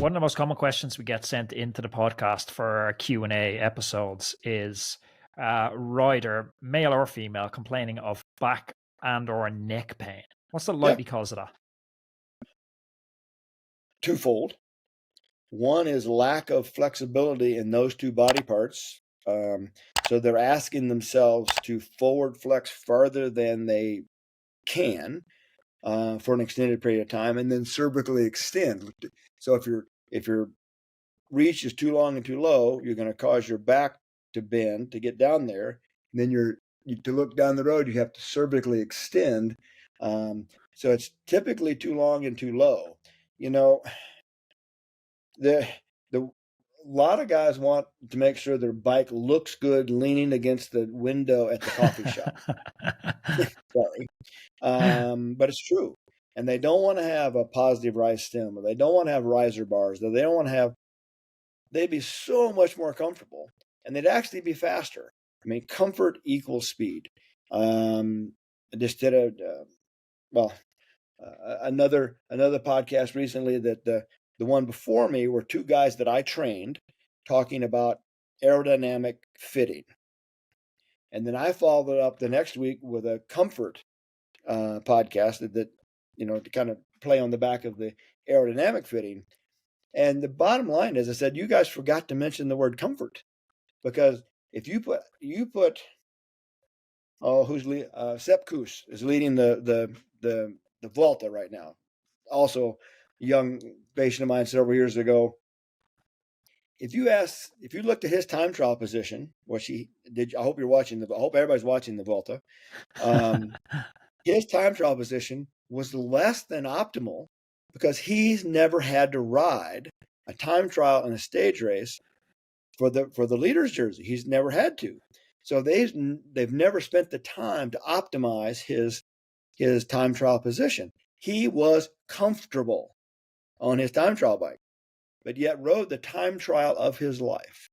One of the most common questions we get sent into the podcast for our Q&A episodes is rider, male or female, complaining of back and or neck pain. What's the likely cause of that? Twofold. One is lack of flexibility in those two body parts. So they're asking themselves to forward flex farther than they can for an extended period of time, and then cervically extend. So if your reach is too long and too low, you're going to cause your back to bend to get down there. And then to look down the road, you have to cervically extend. So it's typically too long and too low. A lot of guys want to make sure their bike looks good leaning against the window at the coffee shop. Sorry. But it's true. And they don't want to have a positive rise stem, or they don't want to have riser bars, or they don't want to have, they'd be so much more comfortable, and they'd actually be faster. I mean, comfort equals speed. I just did another podcast recently that the one before me were two guys that I trained talking about aerodynamic fitting. And then I followed it up the next week with a comfort podcast that to kind of play on the back of the aerodynamic fitting. And the bottom line is, I said, you guys forgot to mention the word comfort, because if you put Sepp Kuss is leading the Vuelta right now. Also, a young patient of mine several years ago. If you looked at his time trial position, which he did, I hope everybody's watching the Vuelta. His time trial position was less than optimal because he's never had to ride a time trial in a stage race for the leader's jersey. He's never had to. So they've never spent the time to optimize his time trial position. He was comfortable on his time trial bike, but yet rode the time trial of his life.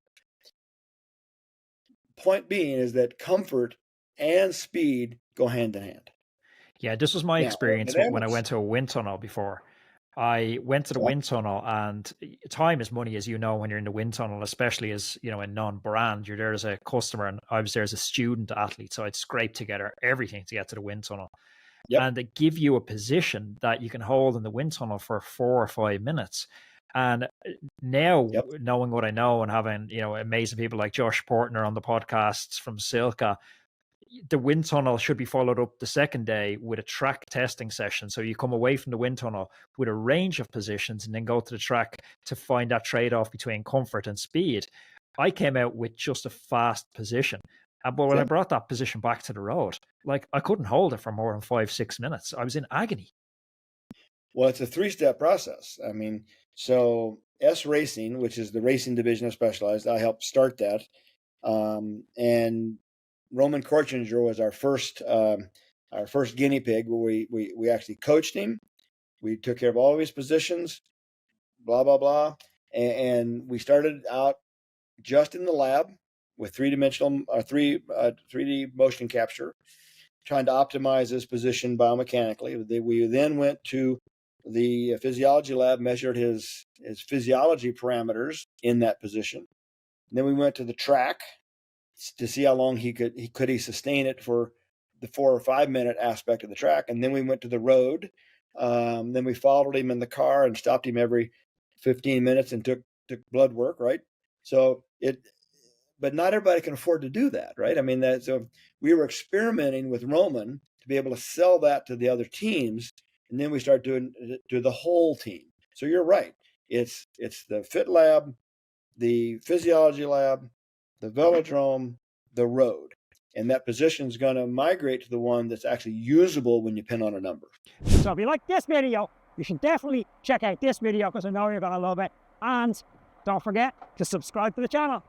Point being is that comfort and speed go hand in hand. Yeah, this was my experience when I went to a wind tunnel before. I went to the wind tunnel, and time is money, as you know, when you're in the wind tunnel, especially as, a non-brand. You're there as a customer, and I was there as a student athlete, so I'd scrape together everything to get to the wind tunnel. Yep. And they give you a position that you can hold in the wind tunnel for 4 or 5 minutes. And now, knowing what I know and having, amazing people like Josh Portner on the podcasts from Silka, the wind tunnel should be followed up the second day with a track testing session. So you come away from the wind tunnel with a range of positions and then go to the track to find that trade-off between comfort and speed. I came out with just a fast position. But when I brought that position back to the road, I couldn't hold it for more than 5-6 minutes. I was in agony. Well, it's a 3-step process. I mean, so S Racing, which is the racing division of Specialized, I helped start that. And Roman Korchinger was our first guinea pig, where we actually coached him. We took care of all of his positions, blah, blah, blah. And we started out just in the lab with 3D motion capture, trying to optimize his position biomechanically. We then went to the physiology lab, measured his physiology parameters in that position. And then we went to the track to see how long he could sustain it for the 4 or 5 minute aspect of the track. And then we went to the road. Then we followed him in the car and stopped him every 15 minutes and took blood work, right? But not everybody can afford to do that, right? I mean, so we were experimenting with Roman to be able to sell that to the other teams, and then we start doing to the whole team. So you're right. It's the fit lab, the physiology lab, the velodrome, the road. And that position is going to migrate to the one that's actually usable when you pin on a number. So if you like this video, you should definitely check out this video, because I know you're going to love it. And don't forget to subscribe to the channel.